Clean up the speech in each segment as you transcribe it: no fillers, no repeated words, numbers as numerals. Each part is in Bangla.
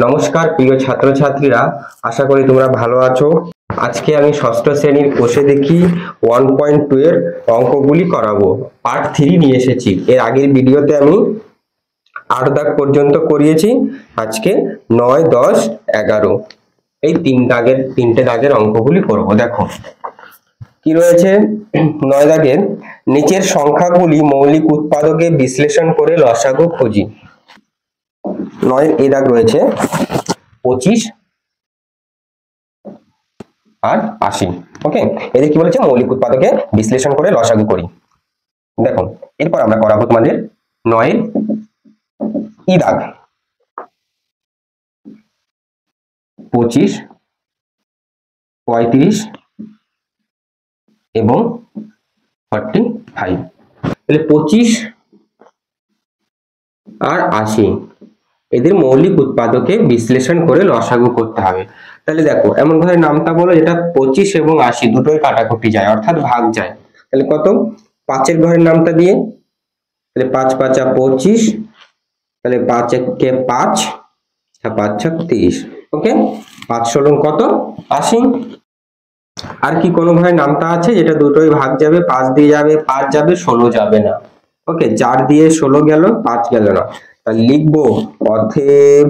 নমস্কার প্রিয় ছাত্রছাত্রীরা, আশা করি তোমরা ভালো আছো। আজকে আমি ষষ্ঠ শ্রেণীর কোষে দেখি 1.2 এর অঙ্কগুলি করাবো। পার্ট 3 নিয়ে এসেছি। এর আগের ভিডিওতে আমি 8 দাগ পর্যন্ত করিয়েছি। আজকে 9, 10, 11 এই তিনটে দাগের অঙ্কগুলি করব। দেখো কি রয়েছে। 9 দাগের নিচের সংখ্যাগুলি মৌলিক উৎপাদকে বিশ্লেষণ করে লসাগু খুঁজি। 9 এই দাগ রয়েছে 25 আর 80। ওকে, এদের কি বলেছে? মৌলিক উৎপাদকে বিশ্লেষণ করে লসাগু করি। দেখো এরপর আমরা করাবো তোমাদের 9 এর ই দাগ 25, 35 এবং 45। তাহলে 25 আর 80 এদের মৌলিক উৎপাদকে বিশ্লেষণ করে লসাগু করতে হবে। তাহলে দেখো এমন ভাবে নামটা বলো যেটা 25 এবং 80 দুটোই কাটাকুটি যায়, অর্থাৎ ভাগ যায়। তাহলে কত? 5 এর ঘরের নামটা দিয়ে, তাহলে 5 5 25, তাহলে 5 1 5, 5 6 30। ওকে, 5 16 কত? 80। আর কি কোনো ভাবে নামটা আছে যেটা দুটোই ভাগ যাবে? 5 দিয়ে যাবে, 5 যাবে, 16 যাবে না। ওকে, 4 দিয়ে 16 গেল, 5 গেল না। তাহলে লিখবো অতএব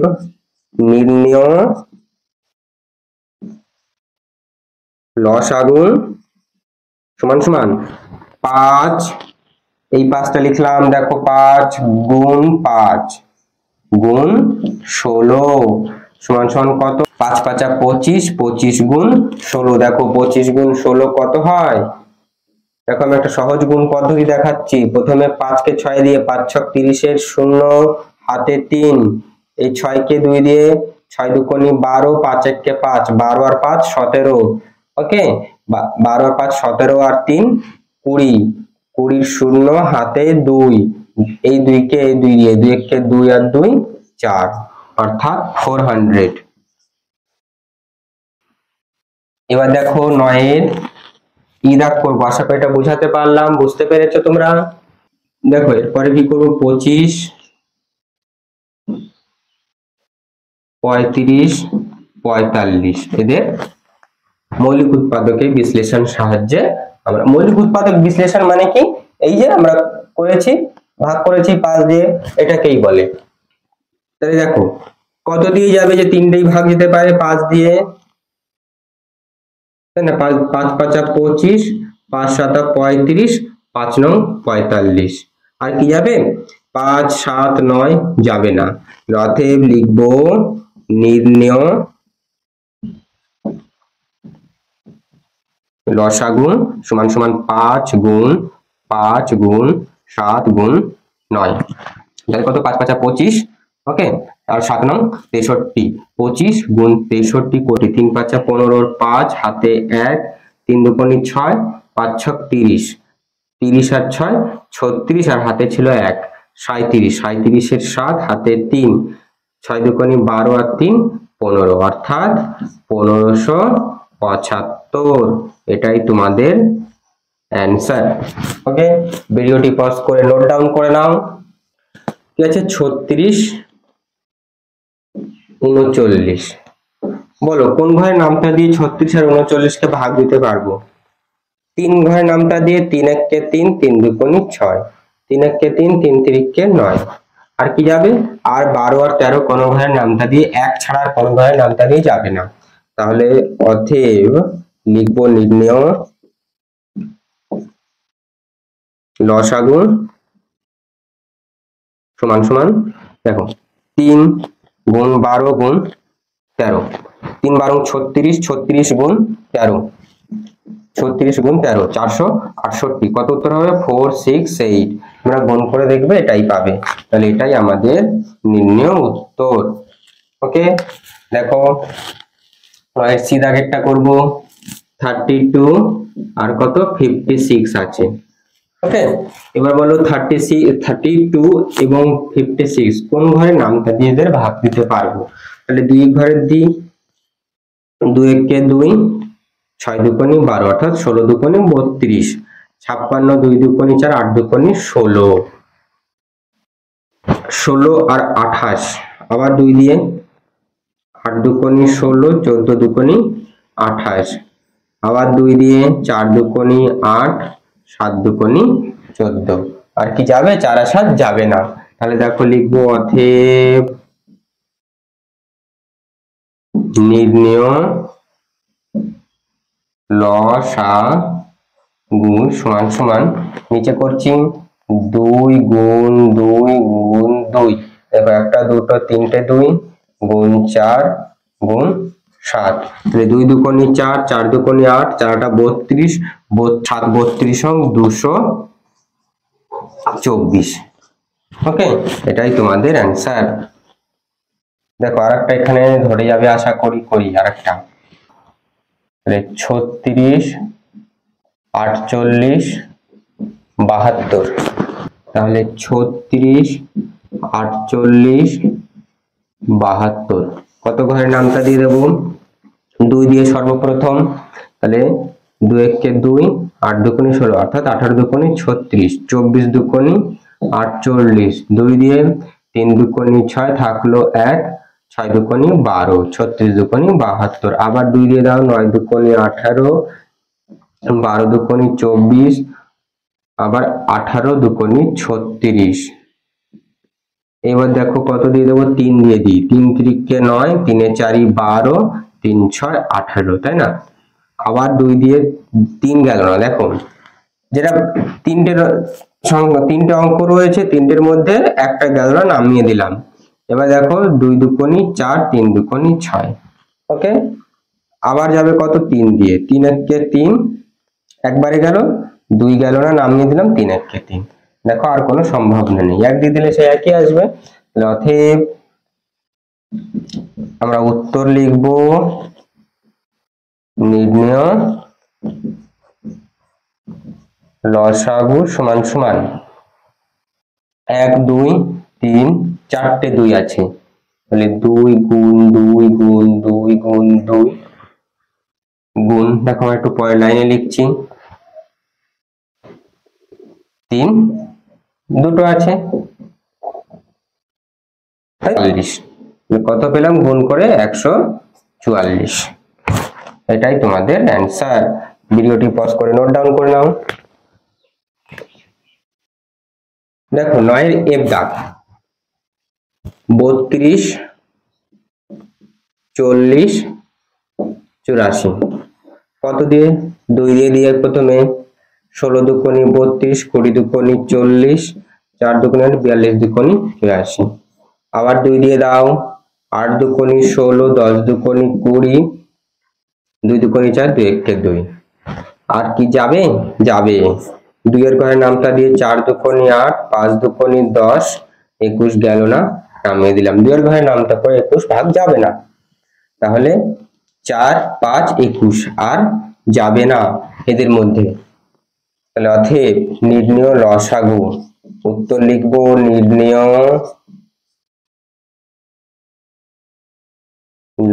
নির্ণয় লসাগু সমান সমান 5, এই 5টা লিখলাম। দেখো 5 গুণ 5 গুণ 16 সমান সমান কত? 5 5 25, 25 গুণ 16। দেখো 25 গুণ 16 কত হয়? দেখো আমি একটা সহজ গুণ পদ্ধতি দেখাচ্ছি। প্রথমে 5 কে 6 দিয়ে 5 6 30 এর 0 হাতে 3, এই 6 কে 2 দিয়ে 6 2 12, 5 1 5, 12 আর 5 17। ওকে, 12 আর 5 17 আর 3 20, 20 0 হাতে 2, এই 2 কে এই 2 দিয়ে 2 1 2 আর 2 4, অর্থাৎ 400। এবার দেখো 9 এর ই দাগ করবো। আশা করি এটা বুঝাতে পারলাম, বুঝতে পেরেছো তোমরা? দেখো এরপরে কি করবো? 25, 35, 45 এদের মৌলিক উৎপাদকের বিশ্লেষণ সাহায্যে আমরা, মৌলিক উৎপাদক বিশ্লেষণ মানে কি? এই যে আমরা করেছি, ভাগ করেছি 5 দিয়ে, এটাকেই বলে। তাহলে দেখো কত দিয়ে যাবে? যে তিনটেই ভাগ যেতে পারে 5 দিয়ে, তাই না? 5 5 5 25, 5 7 35, 5 9 45। আর কি যাবে? 5 7 9 যাবে না। অতএব লিখবো নির্ণয় লসাগু সমান সমান 5 গুণ 5 গুণ 7 গুণ 9। তাহলে কত? 5 5 25। ওকে, আর 7 9 63। 25 গুণ 63 কোটি, 3 5 15, 5 হাতে 1, 3 2 6, 5 6 30, 30 আর 6 36, আর হাতে ছিল 1 37, 37 এর 7 হাতে 3, 6 2 12 আর 3 15, অর্থাৎ 1575। এটাই তোমাদের অ্যান্সার। ওকে, ভিডিওটি পজ করে নোট ডাউন করে নাও। ঠিক আছে, 36 39। বলো কোন ঘরের নামটা দিয়ে 36 আর 39 কে ভাগ দিতে পারবো? 3 ঘরের নামটা দিয়ে, 3 1 কে 3, 3 2 6, 3 1 কে 3, 3 3 কে 9। আর কি যাবে? আর 12 আর 13 কোন ঘরের নামটা দিয়ে, 1 ছাড়া আর কোন ঘরের নামটা দিয়ে যাবে না। তাহলে অতএব লিখবো নির্ণয় লসাগু সমান সমান, দেখো 3 গুণ 12 গুণ 13, 3 12 36, 36 গুণ 13, 36 গুণ 13 468। কত উত্তর হবে? 468। তোমরা গুণ করে দেখবে, এটাই পাবে। তাহলে এটাই আমাদের নির্ণয় উত্তর। ওকে, দেখো সি দাগেরটা করব। 32 আর কত? 56 আছে। ওকে, এবার বলো 32 এবং 56 কোন ঘরের নামটা দিয়ে এদের ভাগ দিতে পারবো? তাহলে 2 ঘরের দিই, 2 1 কে 2, 6 2 12, অর্থাৎ 16 2 32, 56 2 2 4, 8 2 16, 16 আর 28, আবার 2 দিয়ে 8 দুকোনি 16, 14 দুকোনি 28, আবার 2 দিয়ে 4 দুকোনি 8, 7 দুকোনি 14। আর কি যাবে? 4 আর 7 যাবে না। তাহলে দেখো লিখবো অতএব নির্ণেয় লসাগু সমান সমান নিচে করছি 2 গুণ 2 গুণ 2, দেখো একটা দুটো তিনটে 2 গুণ 4 গুণ 7, তাহলে 2 দুকোনি 4, 4 দুকোনি 8, 4টা 32, 7 32 সং 224। ওকে, এটাই তোমাদের অ্যান্সার। দেখো আরেকটা এখানে ধরে যাবে আশা করি, আরেকটা 36, 48, 72। তাহলে 36, 48, 72 কত ঘরের নামটা দিয়ে দেবো? 2 দিয়ে সর্বপ্রথম, তাহলে 2 একে 2, 8 দুকোনি 16, অর্থাৎ 18 দুকোনি 36, 24 দুকোনি 48, 2 দিয়ে 3 দুকোনি 6 থাকলো 1, 6 দুকোনি 12, 36 দুকোনি 72, আবার 2 দিয়ে দাও 9 দুকোনি 18, 12 দুকোনি 24, আবার 18 দুকোনি 36। এবার দেখো কত দিয়ে দেবো? 3 দিয়ে দিই, 3 3কে 9, 3 এ 4 12, 3 6 18, তাই না? আবার 2 দিয়ে 3 গেল না, দেখো যেটা তিনটে অঙ্ক রয়েছে, তিনটের মধ্যে একটা গেল না, নামিয়ে দিলাম। এবার দেখো 2 দুকোনি 4, 3 দুকোনি 6। ওকে, আবার যাবে কত? 3 দিয়ে, 3 একে 3, একবারে গেল, 2 গেল না, নামিয়ে দিলাম, 3 একে 3। দেখো আর কোনো সম্ভাবনা নেই, 1 দিয়ে দিলে সে একই আসবে। অতএব আমরা উত্তর লিখব নির্ণেয় লসাগু সমান সমান 1 2 3 4টে 2 আছে, তাহলে 2 গুণ 2 গুণ 2 গুণ 2 গুণ, দেখো একটু পরের লাইনে লিখছি, 3 দুটো আছে 40, কত পেলাম? গুণ করে 144। এটাই তোমাদের অ্যান্সার। ভিডিওটি পজ করে নোট ডাউন করে নাও। দেখো 9 এর এফ দাগ 32, 40, 84 কত দিয়ে? 2 দিয়ে দিয়ে প্রথমে 16 দুকোনি 32, 20 দুকোনি 40, 4 দুকোনি 42, দুকোনি 84, আবার 2 দিয়ে দাও 8 দুকোনি 16, 10 দুকোনি 20, 2 দুকোনি 4, 2 একে 2। আর কি যাবে? যাবে। 2 এর ঘরের নামটা দিয়ে 4 দুকোনি 8, 5 দুকোনি 10, 21 গেল না, নামিয়ে দিলাম। 2 এর ঘরের নামটা করে 21 ভাগ যাবে না, তাহলে 4 5 21 আর যাবে না এদের মধ্যে। তাহলে অতএব নির্ণেয় লসাগু, উত্তর লিখব নির্ণেয়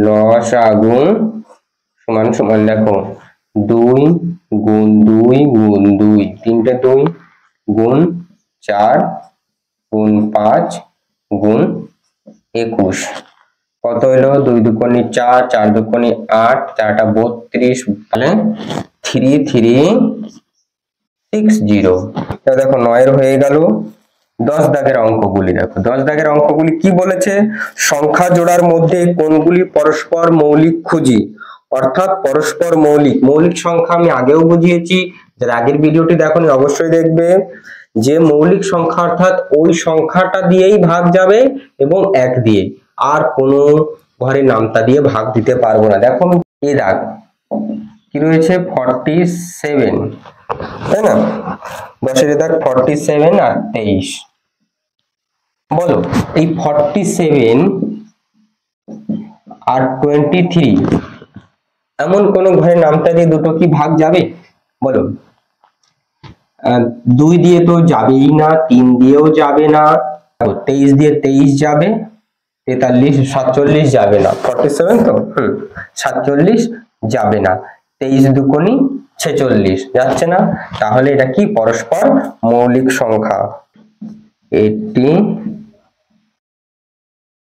লসাগু সমান সমান, দেখো 2 গুণ 2 গুণ 2, তিনটে 2 গুণ 4 গুণ 5 গুণ 21 কত হলো? 2 দুকোনি 4, 4 দুকোনি 8, 4টা 32, তাহলে 3360। দেখো 9 এর হয়ে গেল। 10 দাগের অঙ্কগুলি দেখো, 10 দাগের অঙ্কগুলি কি বলেছে? সংখ্যা জোড়ার মধ্যে কোনগুলি পরস্পর মৌলিক খুঁজি, অর্থাৎ পরস্পর মৌলিক। মৌলিক সংখ্যা আমি আগেও বুঝিয়েছি, যারা আগের ভিডিওটি দেখোনি অবশ্যই দেখবে, যে মৌলিক সংখ্যা অর্থাৎ ওই সংখ্যাটা দিয়েই ভাগ যাবে এবং 1 দিয়ে, আর কোনো ঘরের নামটা দিয়ে ভাগ দিতে পারবো না। দেখো এ দাগ কি রয়েছে? 47, তাই না? 10 এর দাগ 47 আর 23। বলো এই 47 আর 23 এমন কোন ঘরের নামটা দিয়ে দুটো কি ভাগ যাবে? বলো। 2 দিয়ে তো যাবেই না, 3 দিয়েও যাবে না, 23 দিয়ে 23 যাবে, 43 47 যাবে না, 47 তো 47 যাবে না, 23 দুকোনি 46 যাচ্ছে না, তাহলে এটা কি? পরস্পর মৌলিক সংখ্যা। এটি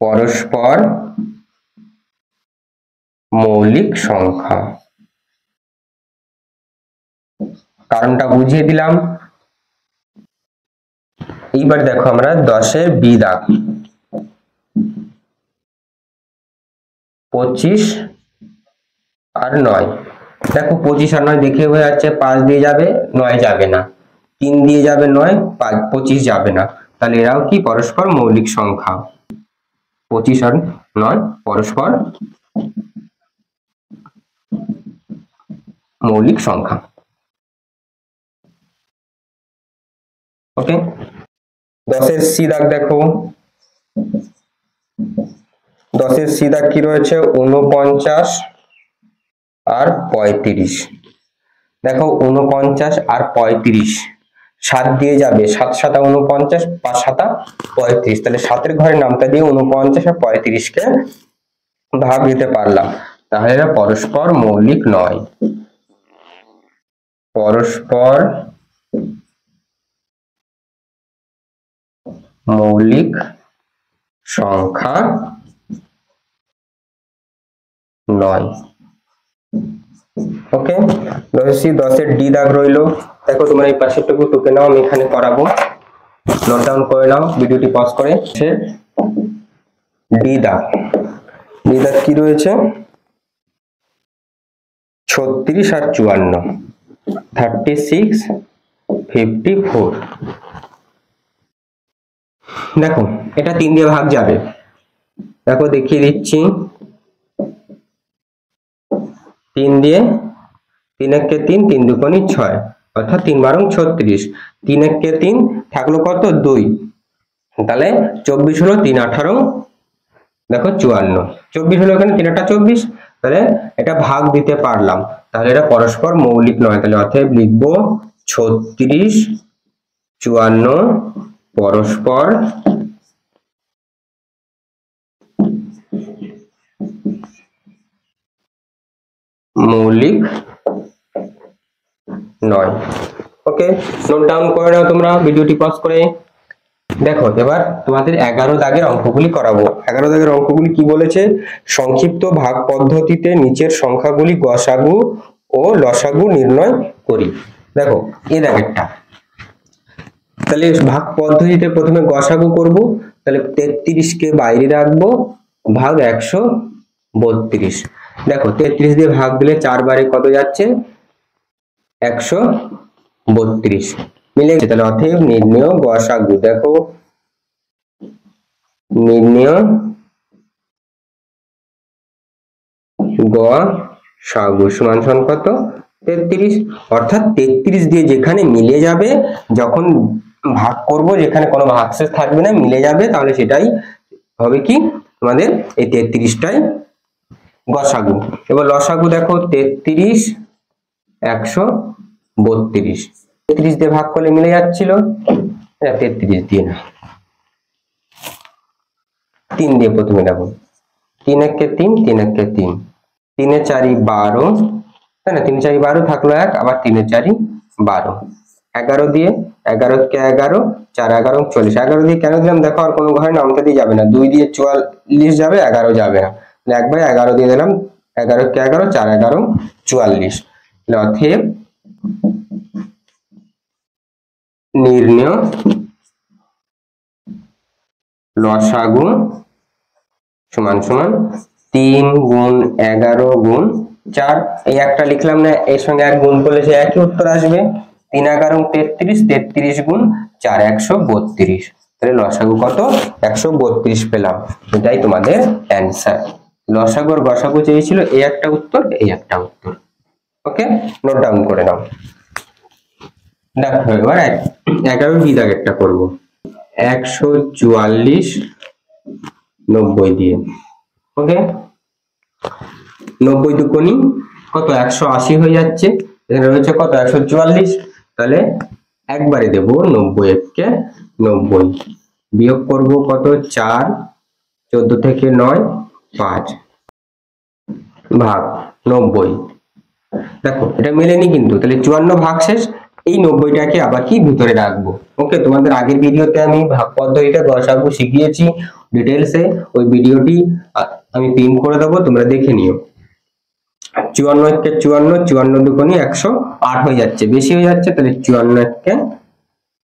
পরস্পর মৌলিক সংখ্যা। কারণটা বুঝিয়ে দিলাম। এইবার দেখো আমরা 10-এর বি দাগ, 25 আর 9। দেখো 25 আর 9 দেখে হয়ে যাচ্ছে 5 দিয়ে যাবে, 9 যাবে না, 3 দিয়ে যাবে 9, 25 যাবে না, তাহলে এরাও কি পরস্পর মৌলিক সংখ্যা। 25 আর 9 পরস্পর মৌলিক সংখ্যা। ওকে, 10-এর সি দাগ দেখো, 10-এর সি দাগ কি রয়েছে, 49 আর 35। দেখো 49 আর 35, 7 দিয়ে যাবে, 7 7 49, 5 7 35, তাহলে 7-এর ঘরের নামটা দিয়ে 49 আর 35 কে ভাগ দিতে পারলাম, তাহলে এরা পরস্পর মৌলিক নয়। পরস্পর মৌলিক সংখ্যা নয়। ওকে, 10-এর ডি দাগ রইলো। দেখো তোমরা এই পাশেরটুকু টুকে নাও, আমি এখানে করাবো, নোট ডাউন করে নাও ভিডিওটি পজ করে। ডি দাগ, ডি দাগ কি রয়েছে, 36 আর 54, 36 54। দেখো এটা 3 দিয়ে ভাগ যাবে, দেখো দেখিয়ে দিচ্ছি, 3 দিয়ে, 3 একে 3, 3 দুগুণে 6, অর্থাৎ 3 বারং 36, 3 একে 3 থাকলো কত 2, তাহলে 24 হলো, 3 18, দেখো 54, 24 হলো, এখানে 3 8 24, তাহলে এটা ভাগ দিতে পারলাম, তাহলে এটা পরস্পর মৌলিক নয়। তাহলে অতএব লিখবো 36 54 পরস্পর মৌলিক নয়। ওকে, নোট ডাউন করে নাও তোমরা ভিডিওটি পজ করে। দেখো এবার তোমাদের 11 দাগের অঙ্কগুলি করাবো। 11 দাগের অঙ্কগুলি কি বলেছে, সংক্ষিপ্ত ভাগ পদ্ধতিতে নিচের সংখ্যাগুলি গসাগু ও লসাগু নির্ণয় করি। দেখো এই দাগেরটা, তাহলে ভাগ পদ্ধতিতে প্রথমে গসাগু করব, তাহলে 33 কে বাইরে রাখবো, ভাগ 132। দেখো 33 দিয়ে ভাগ দিলে 4 বারে কত যাচ্ছে, 132 মিলে গেছে, তাহলে অতএব নির্ণেয় গসাগু। দেখো নির্ণেয় গসাগু সমান সমান কত, 33, অর্থাৎ 33 দিয়ে যেখানে মিলে যাবে, যখন ভাগ করব যেখানে কোনো ভাগশেষ থাকবে না, মিলে যাবে, তাহলে সেটাই হবে কি তোমাদের এই 33টাই গসাগু। এবার লসাগু দেখো 33 132, 33 দিয়ে ভাগ করলে মিলে যাচ্ছিল, 33 দিয়ে না, 3 দিয়ে প্রথমে দেখো, 3 একে 3, 3 একে 3, 3 এ 4 12, তাই না, 3 4 12 থাকলো 1, আবার 3 এ 4 12, 11 দিয়ে, 11 কে 11, 4 11 40, 11 দিয়ে কেন দিলাম দেখো, আর কোনো ঘরে নামটা দিয়ে যাবে না, 2 দিয়ে 44 যাবে, 11 যাবে না, 1/11 দিয়ে দিলাম, 11 কে 11, 4 11 44। অতএব নির্ণেয় লসাগু সমান সমান 3 গুণ 11 গুণ 4, এই একটা লিখলাম না, এর সঙ্গে এক গুণ করলে সে একই উত্তর আসবে, 3 11 33, 33 গুণ 4 132, তাহলে লসাগু কত, 132 পেলাম। এটাই তোমাদের অ্যান্সার। লসাগু আর গসাগু চেয়েছিল, এই একটা উত্তর, এই একটা উত্তর। ওকে, নোট ডাউন করে নাও। দেখো এবার 11 বি দাগ একটা করবো, 144 90 দিয়ে। ওকে, 90 দুগুণী কত, 180 হয়ে যাচ্ছে, এখানে রয়েছে কত 144, তাহলে একবারে দেব 90 কে 90, বিয়োগ করব কত 4, 14 থেকে 9 5, ভাগ 90। দেখো এটা মেলেনি কিন্তু, তাহলে 54 ভাগ শেষ, এই 90টাকে আবার কি ভিতরে রাখবো। ওকে, তোমাদের আগের ভিডিওতে আমি ভাগ পদ্ধতিটা গসাগু শিখিয়েছি ডিটেইলসে, ওই ভিডিওটি আমি পিন করে দেবো, তোমরা দেখে নিও। 54 একে 54, 54 দুগুণে 108 হয়ে যাচ্ছে, বেশি হয়ে যাচ্ছে, তাহলে 54 একে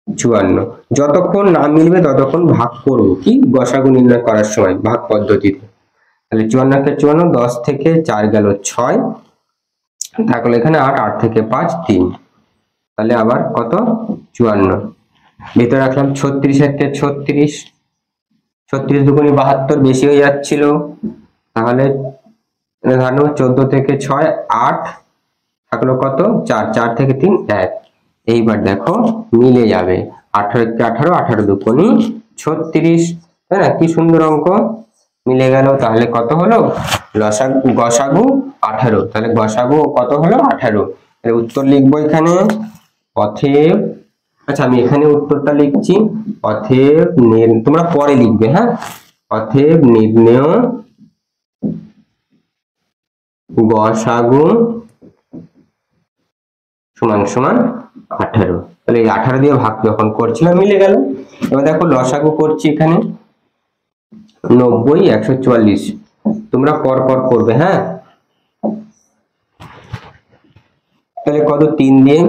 54। যতক্ষণ না মিলবে ততক্ষণ ভাগ করব কি গসাগু নির্ণয় করার সময় ভাগ পদ্ধতিতে। তাহলে 54 একে 54, 10 থেকে 4 গেল 6, থাকলো এখানে 8, 8 থেকে 5 3, তাহলে আবার কত 54 ভিতরে রাখলাম। 36 একে 36, 36 দুগুণে 72, বেশি হয়ে যাচ্ছিল, তাহলে ধরো 14 থেকে 6 8, থাকলো কত 4, 4 থেকে 3 1। এইবার দেখো মিলে যাবে, 18 একে 18, 18 দুগুণে 36, তাই না? কি সুন্দর অঙ্ক মিলে গেল। তাহলে কত হলো গসাগু 18, তাহলে গসাগু কত হলো 18। তাহলে উত্তর লিখবো এখানে অতএব, আচ্ছা আমি এখানে উত্তরটা লিখছি, অতএব তোমরা পরে লিখবে, হ্যাঁ, অতএব নির্ণেয় গসাগু সমান সমান 18। তাহলে এই 18 দিয়ে ভাগ যখন করছিলাম মিলে গেল। এবার দেখো লসাগু করছি এখানে 90 144, তোমরা পর পর করবে, হ্যাঁ। তাহলে কত 3 দিয়ে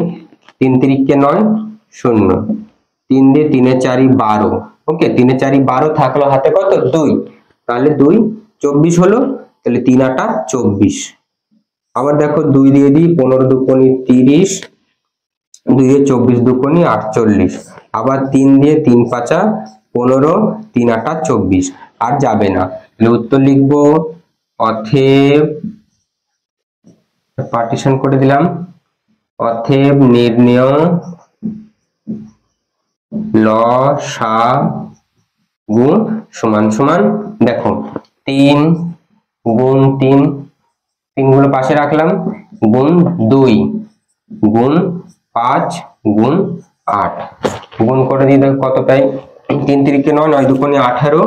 3 তিরিকে 9 0, 3 দিয়ে 3 এ 4 12, ওকে 3 এ 4 12, থাকলো হাতে কত 2, তাহলে 2 24 হলো, তাহলে 3 8 24। আবার দেখো 2 দিয়ে দিই 15 দুগুণে 30, 2 দিয়ে 24 দুগুণে 48, আবার 3 দিয়ে 3 5 15, 3 8 24, আর যাবে না। তাহলে উত্তর লিখবো অতএব, পার্টিশন করে দিলাম, অতএব নির্ণেয় লসাগু সমান সমান, দেখো 3 গুণ 3, 3 গুলো পাশে রাখলাম, গুণ 2 গুণ 5 গুণ 8, গুণ করে দিয়ে দেখো কত পাই, 3 তিরিকে 9, 9 দুগুণে 18,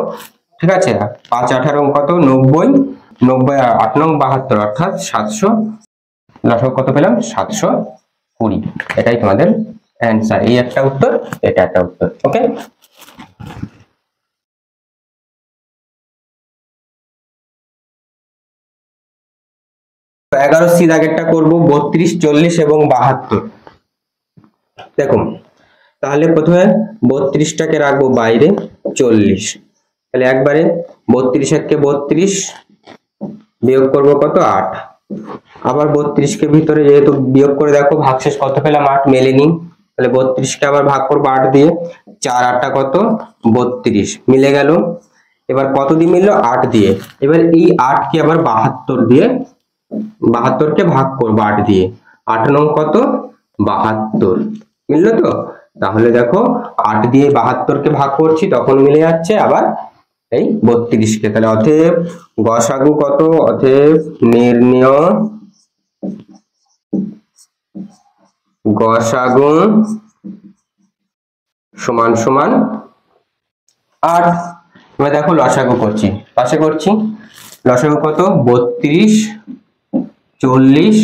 ঠিক আছে, 5 18 কত 90, 90 আর 8 নং 72, অর্থাৎ 700, লসাগু কত পেলাম 720। এটাই তোমাদের অ্যান্সার, এই একটা উত্তর, এটা একটা উত্তর, ওকে। তো 11 সি দাগেরটা করব 32 40 এবং 72। দেখুন তাহলে প্রথমে 32টাকে রাখবো বাইরে, 40, তাহলে একবারে 32 একে 32, বিয়োগ করব কত 8, আবার 32 কে ভিতরে যেহেতু বিয়োগ করে দেখো ভাগশেষ কত পেলাম 8, মেলেনি, তাহলে 32 কে আবার ভাগ করব 8 দিয়ে, 4 8 কত 32, মিলে গেল। এবার কত দিয়ে মিললো 8 দিয়ে, এবার এই 8 কে আবার 72 দিয়ে, 72 কে ভাগ করব 8 দিয়ে, 8 নং কত 72, মিললো তো। তাহলে দেখো 8 দিয়ে 72 কে ভাগ করছি তখন মিলে যাচ্ছে আবার এই 32 কে, তাহলে অতএব গসাগু কত, অতএব নির্ণেয় গসাগু সমান সমান 8। এবার দেখো লসাগু করছি, পাশে করছি, লসাগু কত 32 40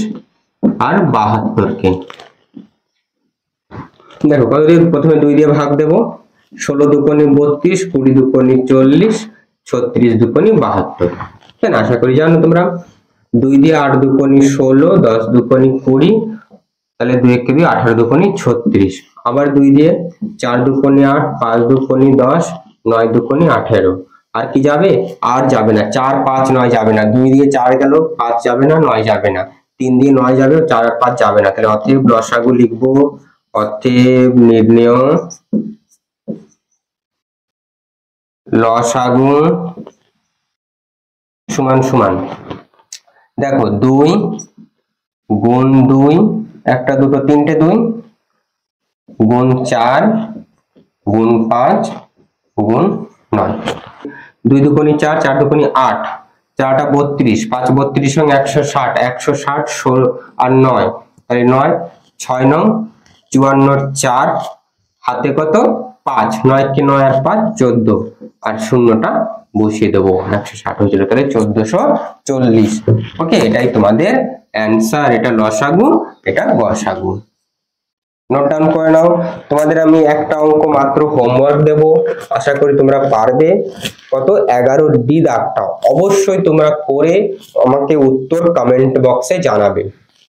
আর 72 কে দেখো কত দিয়ে, প্রথমে 2 দিয়ে ভাগ দেব, 16 দুগুণে 32, 20 দুগুণে 40, 36 দুগুণে 72, তাই না? আশা করি জানো তোমরা। 2 দিয়ে 8 দুগুণে 16, 10 দুগুণে 20, তাহলে 2 একে 2, 18 দুগুণে 36, আবার 2 দিয়ে 4 দুগুণে 8, 5 দুগুণে 10, 9 দুগুণে 18, আর কি যাবে, আর যাবে না, 4 5 9 যাবে না, 2 দিয়ে 4 গেল, 5 যাবে না, 9 যাবে না, 3 দিয়ে 9 যাবে, 4 আর 5 যাবে না, তাহলে অতএব লসাগু লিখবো, অতএব নির্ণেয় লসাগু সমান সমান, দেখো 2 গুণ 2, একটা দুটো তিনটে 2, গুণ 4 গুণ 5 গুণ 9, 2 দুগুণে 4, 4 দুগুণে 8, 4 টা 32, 5 32 সঙ্গে 160, 160 16 আর 9, তাহলে 9 6 নং 54, 4 হাতে কত 5, 9 কে 9 আর 5 14, আর শূন্যটা বসিয়ে দেবো, 160 হয়েছিল, তাহলে 1440। ওকে, এটাই তোমাদের অ্যান্সার, এটা লসাগু, এটা গসাগু। নোট ডাউন করে নাও। তোমাদের আমি একটা অঙ্ক মাত্র হোমওয়ার্ক দেব, আশা করি তোমরা পারবে। কত 11 ডি দাগটা অবশ্যই তোমরা করে আমাকে উত্তর কমেন্ট বক্সে জানাবে।